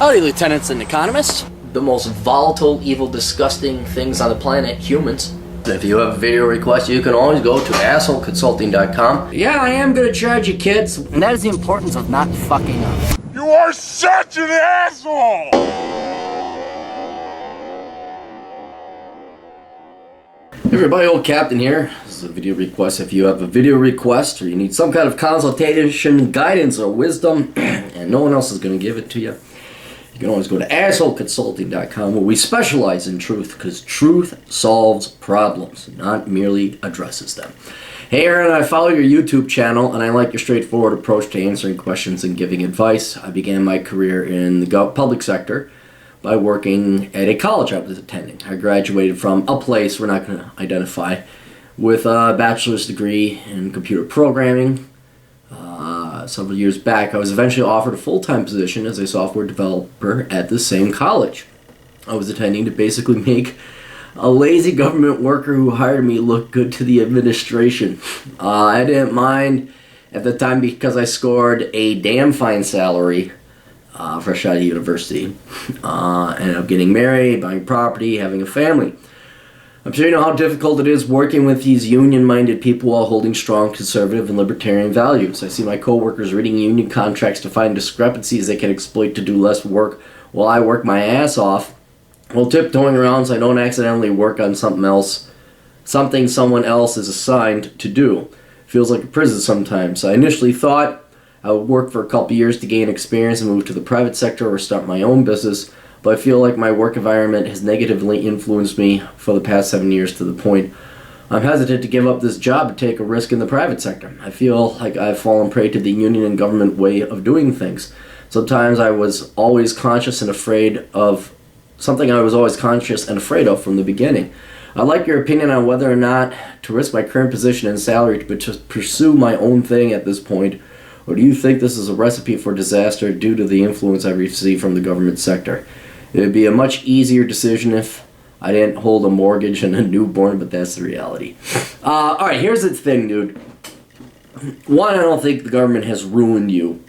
Howdy, lieutenants and economists. The most volatile, evil, disgusting things on the planet, humans. If you have a video request, you can always go to assholeconsulting.com. Yeah, I am gonna charge you, kids. And that is the importance of not fucking up. You are such an asshole! Hey everybody, old Captain here. This is a video request. If you have a video request or you need some kind of consultation, guidance, or wisdom, and no one else is going to give it to you, you can always go to assholeconsulting.com, where we specialize in truth, because truth solves problems, not merely addresses them. Hey Aaron, I follow your YouTube channel, and I like your straightforward approach to answering questions and giving advice. I began my career in the public sector by working at a college I was attending. I graduated from a place we're not going to identify with a bachelor's degree in computer programming. Several years back, I was eventually offered a full-time position as a software developer at the same college. I was attending to basically make a lazy government worker who hired me look good to the administration. I didn't mind at the time because I scored a damn fine salary fresh out of university. Ended up getting married, buying property, having a family. I'm sure you know how difficult it is working with these union-minded people while holding strong conservative and libertarian values. I see my coworkers reading union contracts to find discrepancies they can exploit to do less work while I work my ass off, while tiptoeing around so I don't accidentally work on something someone else is assigned to do. Feels like a prison sometimes. I initially thought I would work for a couple years to gain experience and move to the private sector or start my own business, but I feel like my work environment has negatively influenced me for the past 7 years to the point I'm hesitant to give up this job to take a risk in the private sector. I feel like I've fallen prey to the union and government way of doing things. Sometimes I was always conscious and afraid of something I was always conscious and afraid of from the beginning. I'd like your opinion on whether or not to risk my current position and salary to pursue my own thing at this point, or do you think this is a recipe for disaster due to the influence I receive from the government sector? It would be a much easier decision if I didn't hold a mortgage and a newborn, but that's the reality. Alright, here's the thing, dude. One, I don't think the government has ruined you.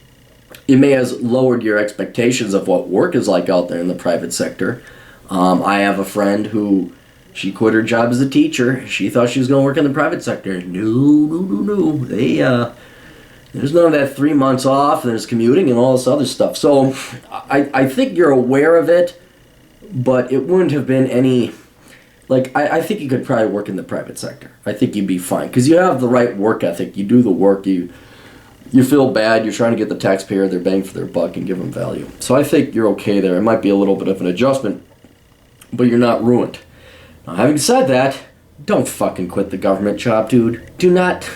It may have lowered your expectations of what work is like out there in the private sector. I have a friend who, she quit her job as a teacher. She thought she was going to work in the private sector. No. There's none of that 3 months off, and there's commuting and all this other stuff. So I think you're aware of it, but it wouldn't have been any... Like, I think you could probably work in the private sector. I think you'd be fine, because you have the right work ethic. You do the work. You feel bad. You're trying to get the taxpayer their bang for their buck and give them value. So I think you're okay there. It might be a little bit of an adjustment, but you're not ruined. Now, having said that, don't fucking quit the government job, dude. Do not.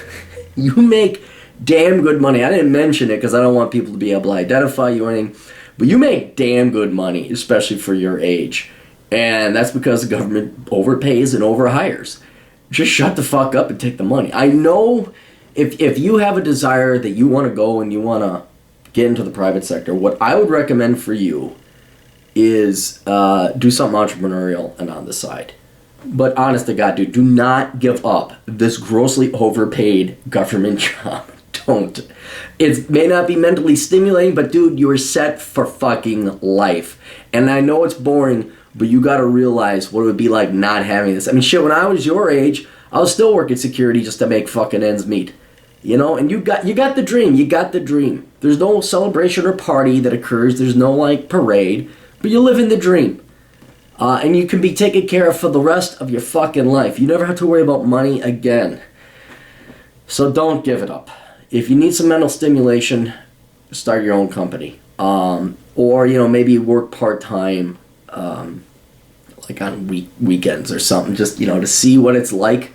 You make damn good money. I didn't mention it because I don't want people to be able to identify you or anything, but you make damn good money, especially for your age. And that's because the government overpays and overhires. Just shut the fuck up and take the money. I know if you have a desire that you want to go and you want to get into the private sector, what I would recommend for you is do something entrepreneurial and on the side. But honest to God, dude, do not give up this grossly overpaid government job. Don't. It may not be mentally stimulating, but dude, you are set for fucking life. And I know it's boring, but you gotta realize what it would be like not having this. I mean, shit, when I was your age, I was still working security just to make fucking ends meet. You know, and you got the dream. You got the dream. There's no celebration or party that occurs. There's no, like, parade. But you live in the dream. And you can be taken care of for the rest of your fucking life. You never have to worry about money again. So don't give it up. If you need some mental stimulation, start your own company. Or, you know, maybe work part-time, like on weekends or something, just, you know, to see what it's like.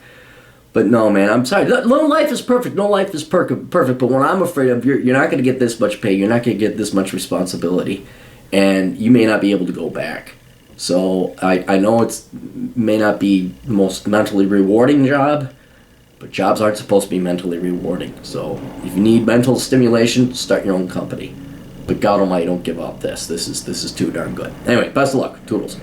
But no, man, I'm sorry. No life is perfect. No life is perfect. But what I'm afraid of, you're not going to get this much pay. You're not going to get this much responsibility. And you may not be able to go back. So I know it may not be the most mentally rewarding job, but jobs aren't supposed to be mentally rewarding. So if you need mental stimulation, start your own company. But God Almighty, don't give up this. This is too darn good. Anyway, best of luck. Toodles.